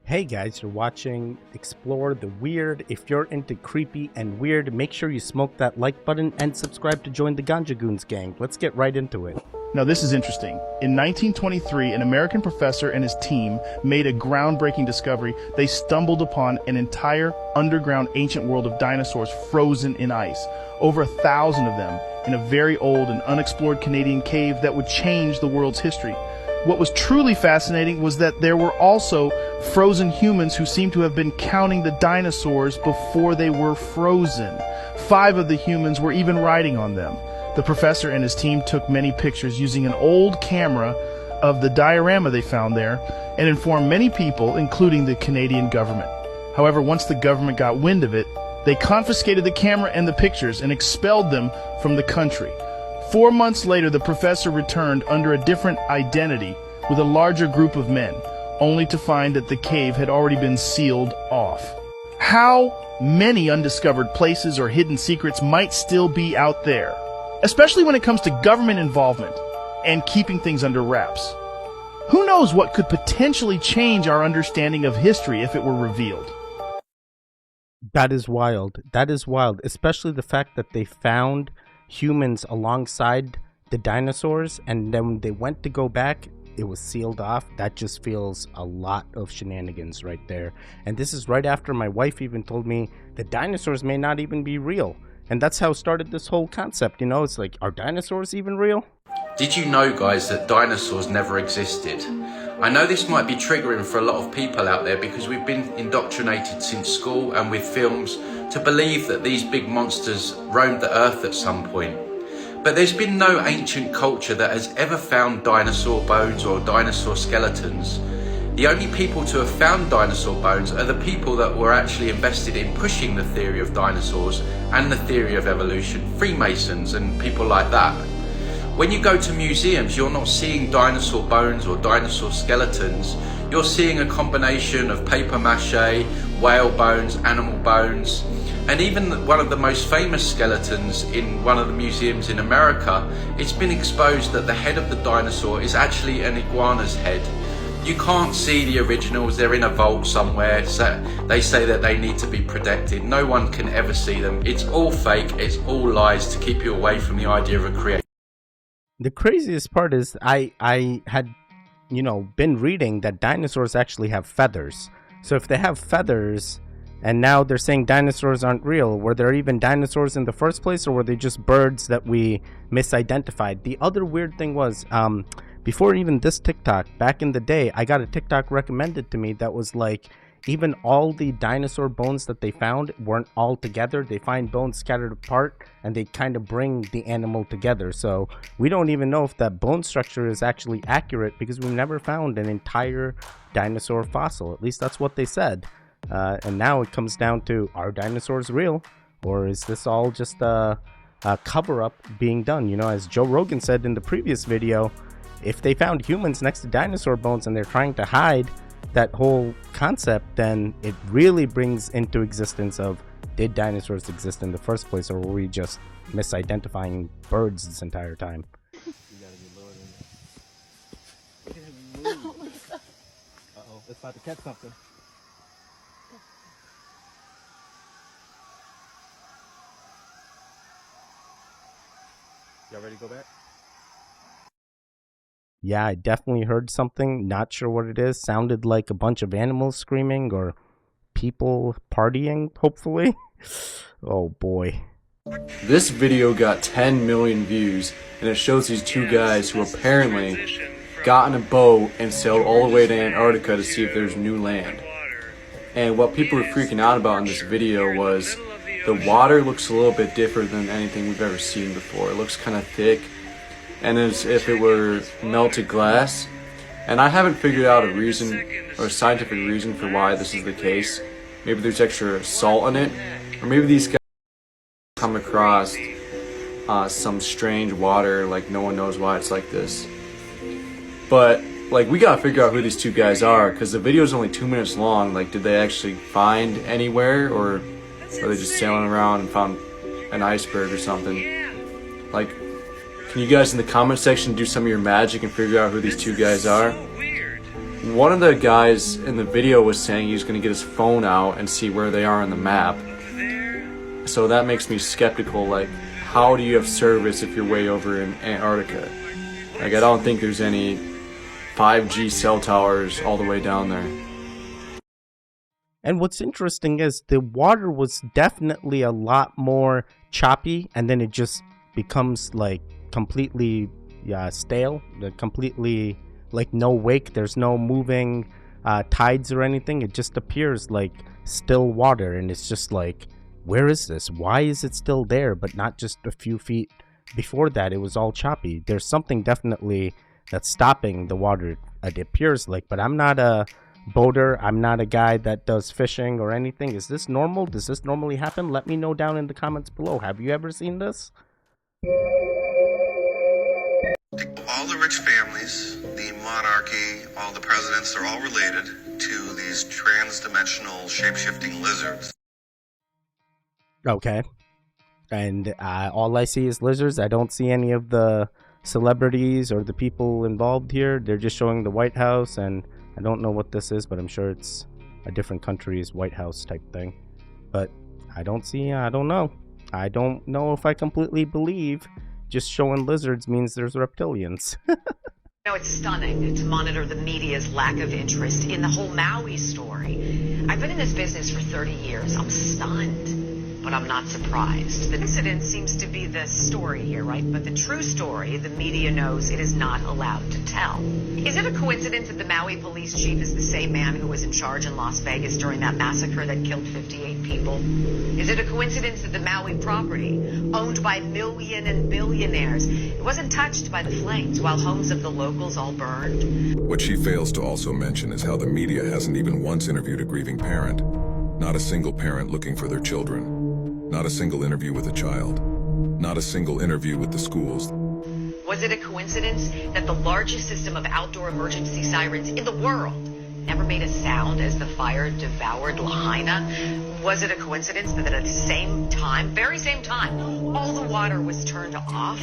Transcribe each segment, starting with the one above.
Hey guys, you're watching Explore the Weird. If you're into creepy and weird, make sure you smoke that like button and subscribe to join the Ganja Goons gang. Let's get right into it. Now this is interesting. In 1923, an American professor and his team made a groundbreaking discovery. They stumbled upon an entire underground ancient world of dinosaurs frozen in ice. Over 1,000 of them in a very old and unexplored Canadian cave that would change the world's history. What was truly fascinating was that there were also frozen humans who seemed to have been counting the dinosaurs before they were frozen. 5 of the humans were even riding on them. The professor and his team took many pictures using an old camera of the diorama they found there and informed many people, including the Canadian government. However, once the government got wind of it, they confiscated the camera and the pictures and expelled them from the country. 4 months later, the professor returned under a different identity with a larger group of men, only to find that the cave had already been sealed off. How many undiscovered places or hidden secrets might still be out there, especially when it comes to government involvement and keeping things under wraps? Who knows what could potentially change our understanding of history if it were revealed? That is wild. That is wild, especially the fact that they found humans alongside the dinosaurs, and then when they went to go back, it was sealed off. That just feels a lot of shenanigans right there. And this is right after my wife even told me the dinosaurs may not even be real. And that's how it started this whole concept, you know? It's like, are dinosaurs even real? Did you know, guys, that dinosaurs never existed? I know this might be triggering for a lot of people out there because we've been indoctrinated since school and with films to believe that these big monsters roamed the earth at some point. But there's been no ancient culture that has ever found dinosaur bones or dinosaur skeletons. The only people to have found dinosaur bones are the people that were actually invested in pushing the theory of dinosaurs and the theory of evolution, Freemasons and people like that. When you go to museums, you're not seeing dinosaur bones or dinosaur skeletons. You're seeing a combination of paper mache, whale bones, animal bones, and even one of the most famous skeletons in one of the museums in America, it's been exposed that the head of the dinosaur is actually an iguana's head. You can't see the originals, they're in a vault somewhere, so they say that they need to be protected. No one can ever see them. It's all fake, it's all lies to keep you away from the idea of a creation. The craziest part is I had, been reading that dinosaurs actually have feathers. So if they have feathers, and now they're saying dinosaurs aren't real, were there even dinosaurs in the first place, or were they just birds that we misidentified? The other weird thing was, before even this TikTok, back in the day, I got a TikTok recommended to me that was like, even all the dinosaur bones that they found weren't all together. They find bones scattered apart and they kind of bring the animal together. So we don't even know if that bone structure is actually accurate because we've never found an entire dinosaur fossil. At least that's what they said. And now it comes down to, are dinosaurs real? Or is this all just a cover-up being done? You know, as Joe Rogan said in the previous video, if they found humans next to dinosaur bones and they're trying to hide that whole concept, then it really brings into existence of, did dinosaurs exist in the first place, or were we just misidentifying birds this entire time? You gotta be lower than that. Uh-oh, it's about to catch something. Y'all ready to go back? Yeah, I definitely heard something. Not sure what it is. Sounded like a bunch of animals screaming or people partying, hopefully. Oh boy. This video got 10 million views, and it shows these two guys who apparently got in a boat and sailed all the way to Antarctica to see if there's new land. And what people were freaking out about in this video was the water looks a little bit different than anything we've ever seen before. It looks kind of thick, and as if it were melted glass. And I haven't figured out a reason or a scientific reason for why this is the case. Maybe there's extra salt in it, or maybe these guys come across some strange water, like no one knows why it's like this. But like, we gotta figure out who these two guys are, because the video is only 2 minutes long. Like, did they actually find anywhere, or are they just sailing around and found an iceberg or something? Like, can you guys in the comment section do some of your magic and figure out who these two guys are? One of the guys in the video was saying he's going to get his phone out and see where they are on the map. So that makes me skeptical, like, how do you have service if you're way over in Antarctica? Like, I don't think there's any 5G cell towers all the way down there. And what's interesting is the water was definitely a lot more choppy, and then it just becomes like completely stale, completely like no wake. There's no moving tides or anything. It just appears like still water, and it's just like, where is this? Why is it still there, but not just a few feet before that? It was all choppy. There's something definitely that's stopping the water, it appears like, but I'm not a boater. I'm not a guy that does fishing or anything. Is this normal? Does this normally happen? Let me know down in the comments below. Have you ever seen this? All the rich families, the monarchy, all the presidents, they're all related to these trans-dimensional shape-shifting lizards. Okay. And all I see is lizards. I don't see any of the celebrities or the people involved here. They're just showing the White House, and I don't know what this is, but I'm sure it's a different country's White House type thing. But I don't know. I don't know if I completely believe just showing lizards means there's reptilians. No, it's stunning to monitor the media's lack of interest in the whole Maui story. I've been in this business for 30 years. I'm stunned, but I'm not surprised. The incident seems to be the story here, right? But the true story, the media knows it is not allowed to tell. Is it a coincidence that the Maui police chief is the same man who was in charge in Las Vegas during that massacre that killed 58 people? Is it a coincidence that the Maui property, owned by million and billionaires, it wasn't touched by the flames while homes of the locals all burned? What she fails to also mention is how the media hasn't even once interviewed a grieving parent. Not a single parent looking for their children. Not a single interview with a child. Not a single interview with the schools. Was it a coincidence that the largest system of outdoor emergency sirens in the world never made a sound as the fire devoured Lahaina? Was it a coincidence that at the same time, very same time, all the water was turned off?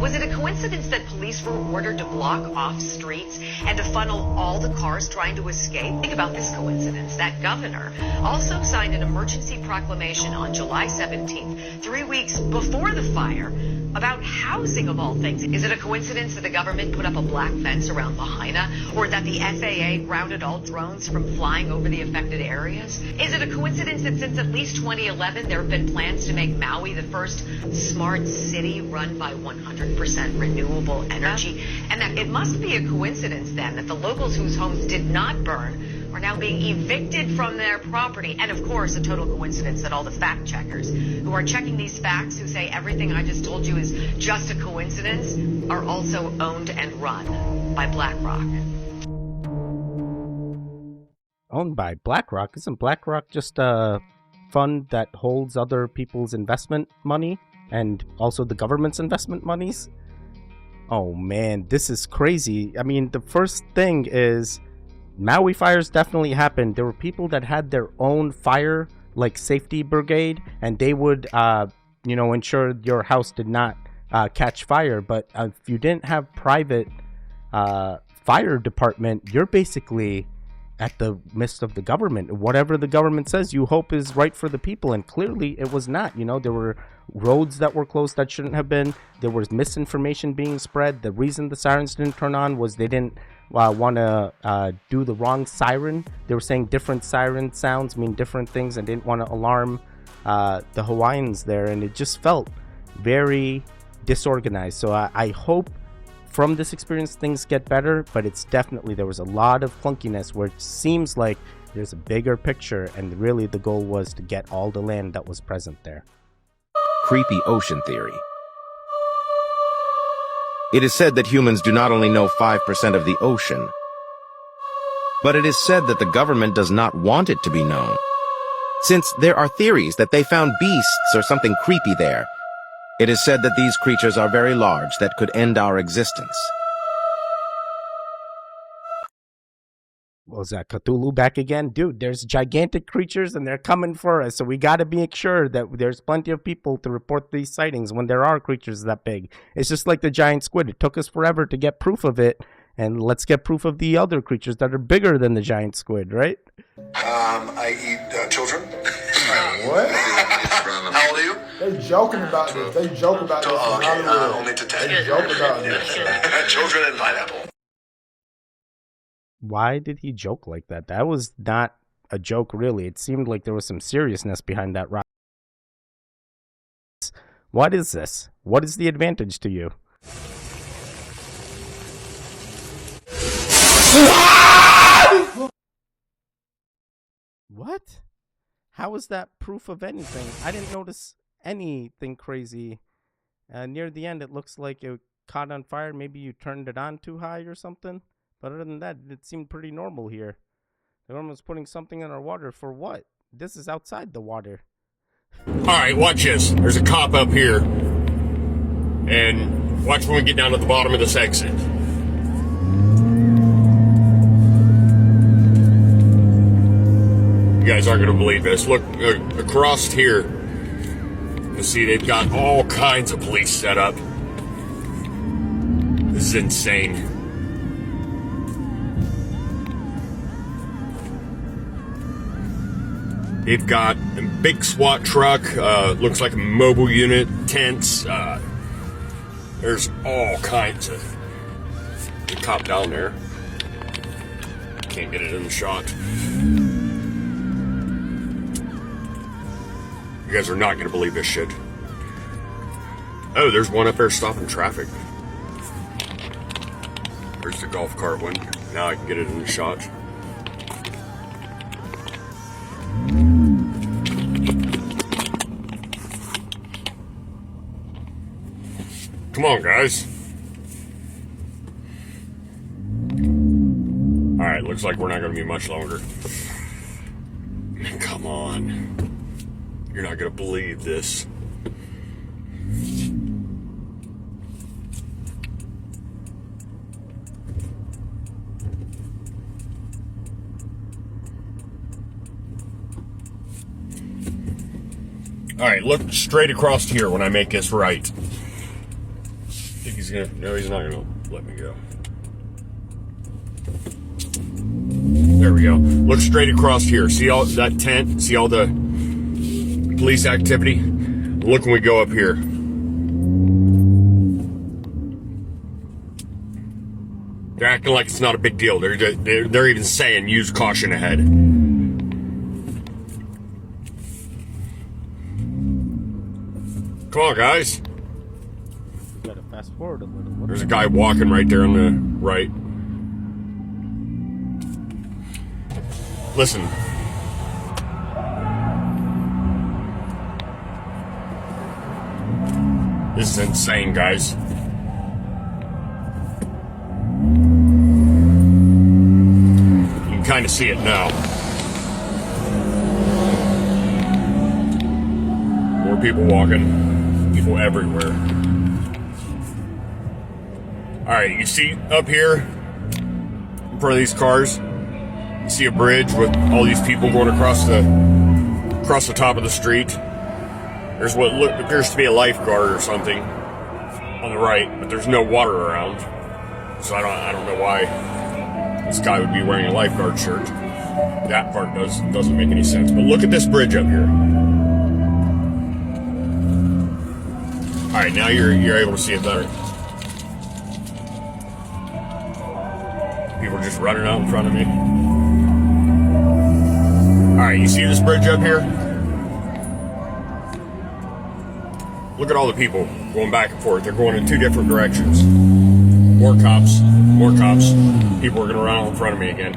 Was it a coincidence that police were ordered to block off streets and to funnel all the cars trying to escape? Think about this coincidence. That governor also signed an emergency proclamation on July 17th, 3 weeks before the fire, about housing of all things. Is it a coincidence that the government put up a black fence around Lahaina, or that the FAA grounded all drones from flying over the affected areas? Is it a coincidence that since at least 2011 there have been plans to make Maui the first smart city run by 100% renewable energy? And that it must be a coincidence then that the locals whose homes did not burn are now being evicted from their property. And of course, a total coincidence that all the fact checkers who are checking these facts, who say everything I just told you is just a coincidence, are also owned and run by BlackRock. Owned by BlackRock? Isn't BlackRock just a fund that holds other people's investment money and also the government's investment monies? Oh man, this is crazy. I mean, the first thing is Maui fires definitely happened. There were people that had their own fire, like safety brigade, and they would, ensure your house did not catch fire. But if you didn't have private fire department, you're basically at the midst of the government. Whatever the government says, you hope is right for the people, and clearly it was not. There were roads that were closed that shouldn't have been. There was misinformation being spread. The reason the sirens didn't turn on was they didn't want to do the wrong siren. They were saying different siren sounds mean different things and didn't want to alarm the Hawaiians there, and it just felt very disorganized. So I hope from this experience things get better, but it's definitely, there was a lot of clunkiness where it seems like there's a bigger picture, and really the goal was to get all the land that was present there. Creepy ocean theory. It is said that humans do not only know 5% of the ocean, but it is said that the government does not want it to be known, since there are theories that they found beasts or something creepy there. It is said that these creatures are very large that could end our existence. Was that Cthulhu back again? Dude, there's gigantic creatures and they're coming for us. So we got to make sure that there's plenty of people to report these sightings when there are creatures that big. It's just like the giant squid. It took us forever to get proof of it. And let's get proof of the other creatures that are bigger than the giant squid, right? I eat children. What? How old are you? They joking about this. They joke about this. Okay, only to 10. They joke about this. Children and pineapple. Why did he joke like that? That was not a joke, really. It seemed like there was some seriousness behind that rock. What is this? What is the advantage to you? What? How is that proof of anything? I didn't notice anything crazy. Near the end, it looks like it caught on fire. Maybe you turned it on too high or something. But other than that, it seemed pretty normal here. The government's putting something in our water for what? This is outside the water. Alright, watch this. There's a cop up here. And watch when we get down to the bottom of this exit. You guys aren't going to believe this. Look, across here. You see, they've got all kinds of police set up. This is insane. They've got a big SWAT truck, looks like a mobile unit, tents, there's all kinds of... The cop down there. Can't get it in the shot. You guys are not going to believe this shit. Oh, there's one up there stopping traffic. There's the golf cart one. Now I can get it in the shot. Come on, guys. Alright, looks like we're not going to be much longer. Come on. You're not going to believe this. Alright, look straight across here when I make this right. Think he's gonna... No, he's not gonna let me go. There we go. Look straight across here. See all that tent? See all the police activity? Look when we go up here. They're acting like it's not a big deal. They're even saying use caution ahead. Come on, guys. Gotta fast forward a little. There's a guy walking right there on the right. Listen. This is insane, guys. You can kind of see it now. More people walking. People everywhere. Alright, you see up here in front of these cars, you see a bridge with all these people going across the top of the street. There's what appears to be a lifeguard or something on the right, but there's no water around. So I don't know why this guy would be wearing a lifeguard shirt. That part doesn't make any sense. But look at this bridge up here. Alright, now you're able to see it better. People are just running out in front of me. Alright, you see this bridge up here? Look at all the people going back and forth. They're going in two different directions. More cops. More cops. People are going to run out in front of me again.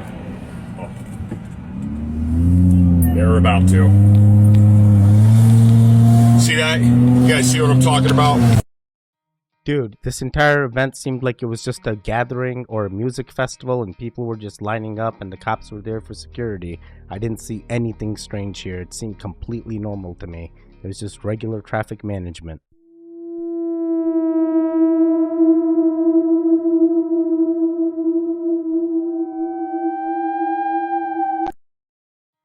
Oh. They're about to. See that? You guys see what I'm talking about? Dude, this entire event seemed like it was just a gathering or a music festival and people were just lining up and the cops were there for security. I didn't see anything strange here. It seemed completely normal to me. It was just regular traffic management.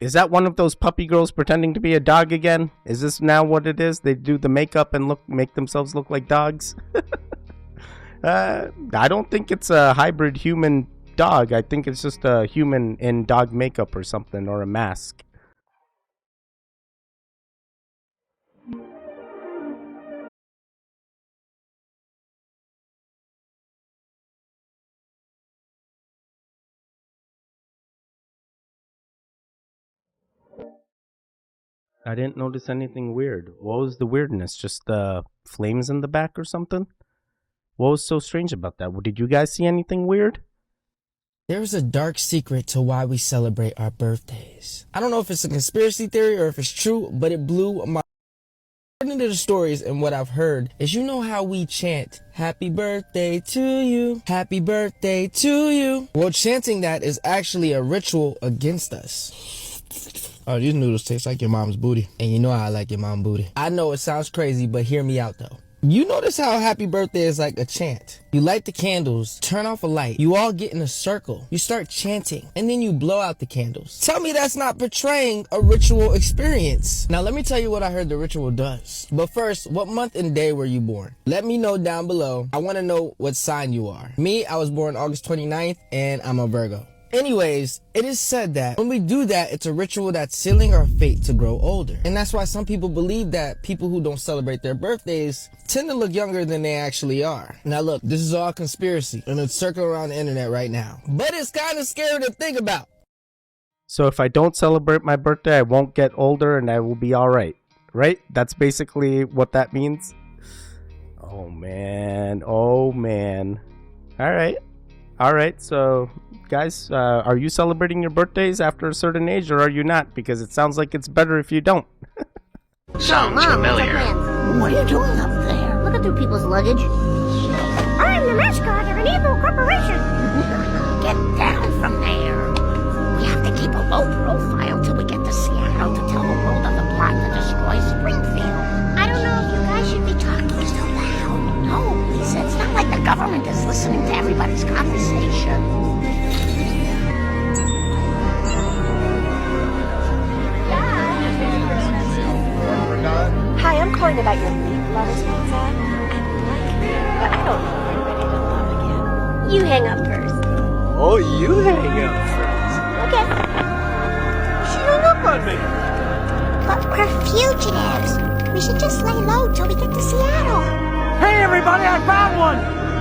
Is that one of those puppy girls pretending to be a dog again? Is this now what it is? They do the makeup and make themselves look like dogs? I don't think it's a hybrid human dog. I think it's just a human in dog makeup or something, or a mask. I didn't notice anything weird. What was the weirdness? Just the flames in the back or something? What was so strange about that? Did you guys see anything weird? There's a dark secret to why we celebrate our birthdays. I don't know if it's a conspiracy theory or if it's true, but it blew my... According to the stories and what I've heard is, you know how we chant, happy birthday to you, happy birthday to you. Well, chanting that is actually a ritual against us. Oh, these noodles taste like your mom's booty. And you know how I like your mom's booty. I know it sounds crazy, but hear me out though. You notice how happy birthday is like a chant. You light the candles, turn off a light, you all get in a circle, you start chanting, and then you blow out the candles. Tell me that's not portraying a ritual experience. Now let me tell you what I heard the ritual does. But first, what month and day were you born? Let me know down below. I want to know what sign you are. Me, I was born August 29th, and I'm a Virgo. Anyways, it is said that when we do that, it's a ritual that's sealing our fate to grow older. And that's why some people believe that people who don't celebrate their birthdays tend to look younger than they actually are. Now look, this is all conspiracy, and it's circling around the internet right now. But it's kind of scary to think about. So if I don't celebrate my birthday, I won't get older and I will be alright. Right? That's basically what that means. Oh man. Oh man. Alright. Alright, so guys, are you celebrating your birthdays after a certain age, or are you not? Because it sounds like it's better if you don't. Sounds familiar. What are you doing up there? Looking through people's luggage. I'm the mascot of an evil corporation. Get down from there. We have to keep a low profile till we get to Seattle to tell the world of the plot to destroy Springfield. I don't know if you guys should be talking so loud. No, Lisa, it's not like the government is listening to everybody's conversation. Hi, I'm calling about your meat lovers pizza. I like it, but I don't know if I'm ready to love again. You hang up first. Oh, you hang up first. Okay. She hung up on me. But we're fugitives. We should just lay low till we get to Seattle. Hey, everybody, I found one.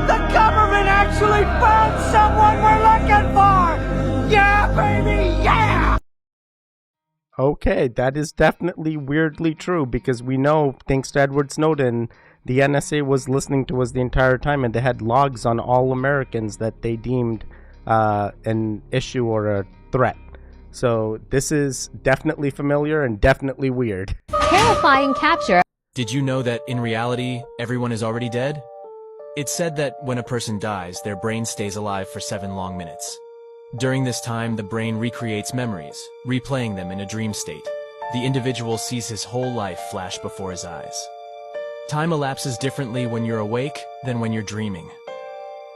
The government actually found someone we're looking for. Yeah, baby, yeah. Okay, that is definitely weirdly true, because we know, thanks to Edward Snowden, the NSA was listening to us the entire time, and they had logs on all Americans that they deemed an issue or a threat. So this is definitely familiar and definitely weird. Terrifying capture. Did you know that in reality, everyone is already dead? It's said that when a person dies, their brain stays alive for 7 long minutes. During this time, the brain recreates memories, replaying them in a dream state. The individual sees his whole life flash before his eyes. Time elapses differently when you're awake than when you're dreaming.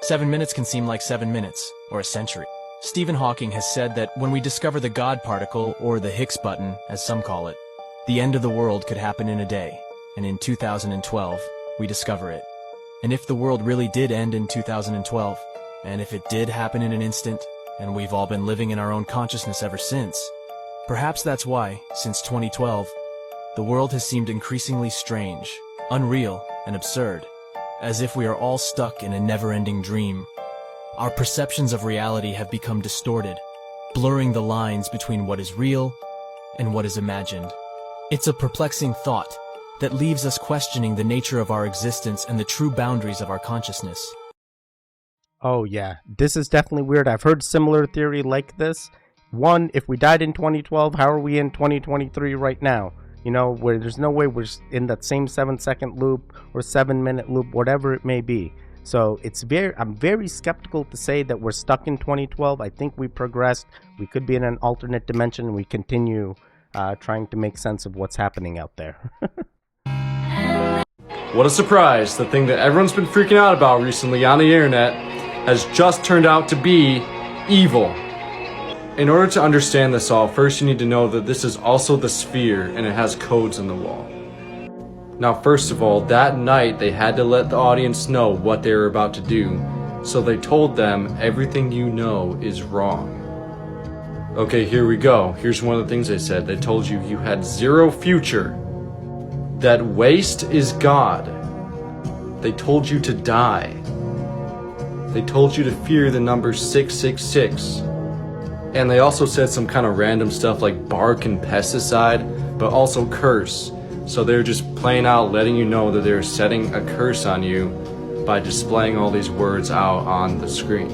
7 minutes can seem like 7 minutes, or a century. Stephen Hawking has said that when we discover the God particle, or the Higgs boson, as some call it, the end of the world could happen in a day, and in 2012, we discover it. And if the world really did end in 2012, and if it did happen in an instant, and we've all been living in our own consciousness ever since, perhaps that's why, since 2012, the world has seemed increasingly strange, unreal, and absurd, as if we are all stuck in a never-ending dream. Our perceptions of reality have become distorted, blurring the lines between what is real and what is imagined. It's a perplexing thought that leaves us questioning the nature of our existence and the true boundaries of our consciousness. Oh yeah, this is definitely weird. I've heard similar theory like this. One, if we died in 2012, how are we in 2023 right now? You know, where there's no way we're in that same 7-second loop or 7-minute loop, whatever it may be. So I'm very skeptical to say that we're stuck in 2012. I think we progressed. We could be in an alternate dimension. And we continue trying to make sense of what's happening out there. What a surprise. The thing that everyone's been freaking out about recently on the internet has just turned out to be evil. In order to understand this all, first you need to know that this is also the sphere and it has codes in the wall. Now, first of all, that night they had to let the audience know what they were about to do, so they told them everything you know is wrong. Okay, here we go. Here's one of the things they said. They told you you had zero future, that waste is God. They told you to die. They told you to fear the number 666. And they also said some kind of random stuff like bark and pesticide, but also curse. So they're just plain out letting you know that they're setting a curse on you by displaying all these words out on the screen.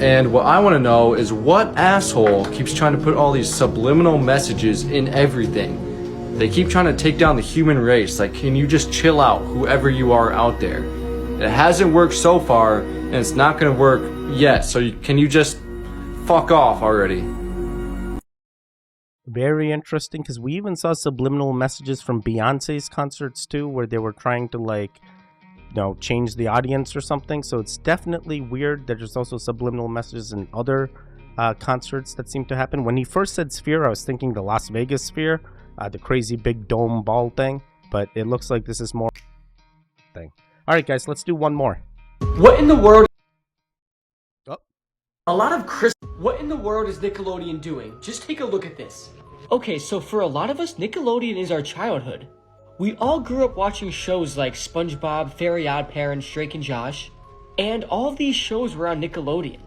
And what I want to know is what asshole keeps trying to put all these subliminal messages in everything? They keep trying to take down the human race. Like, can you just chill out, whoever you are out there? It hasn't worked so far, and it's not going to work yet. So can you just fuck off already? Very interesting, because we even saw subliminal messages from Beyonce's concerts too, where they were trying to, like, you know, change the audience or something. So it's definitely weird that there's also subliminal messages in other concerts that seem to happen. When he first said sphere, I was thinking the Las Vegas sphere, the crazy big dome ball thing, but it looks like this is more thing. All right, guys, let's do one more. What in the world? Oh. What in the world is Nickelodeon doing? Just take a look at this. Okay, so for a lot of us, Nickelodeon is our childhood. We all grew up watching shows like SpongeBob, Fairly OddParents, Drake and Josh, and all of these shows were on Nickelodeon.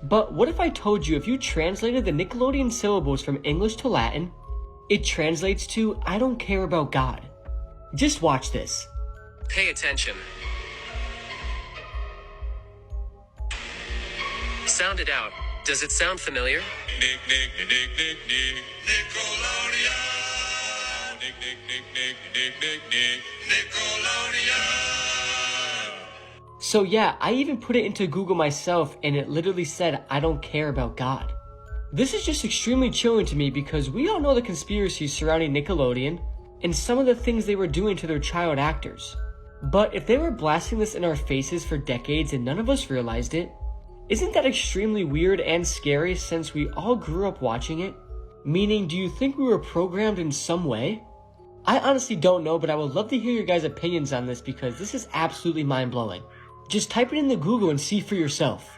But what if I told you if you translated the Nickelodeon syllables from English to Latin, it translates to I don't care about God? Just watch this. Pay attention. Sound it out. Does it sound familiar? So yeah, I even put it into Google myself and it literally said, I don't care about God. This is just extremely chilling to me because we all know the conspiracies surrounding Nickelodeon and some of the things they were doing to their child actors. But if they were blasting this in our faces for decades and none of us realized it, isn't that extremely weird and scary since we all grew up watching it? Meaning, do you think we were programmed in some way? I honestly don't know, but I would love to hear your guys' opinions on this because this is absolutely mind-blowing. Just type it into Google and see for yourself.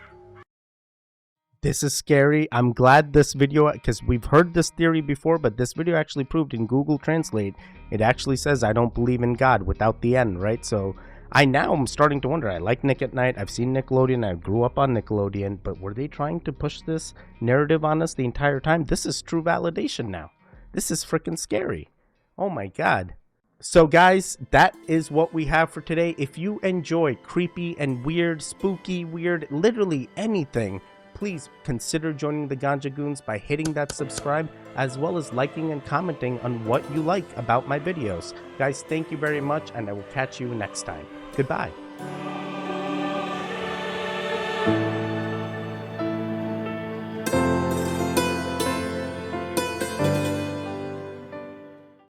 This is scary. I'm glad this video, because we've heard this theory before, but this video actually proved in Google Translate, it actually says I don't believe in God without the N, right? So I now am starting to wonder. I like Nick at Night. I've seen Nickelodeon. I grew up on Nickelodeon. But were they trying to push this narrative on us the entire time? This is true validation now. This is freaking scary. Oh my God. So guys, that is what we have for today. If you enjoy creepy and weird, spooky, weird, literally anything, please consider joining the Ganja Goons by hitting that subscribe, as well as liking and commenting on what you like about my videos. Guys, thank you very much, and I will catch you next time. Goodbye.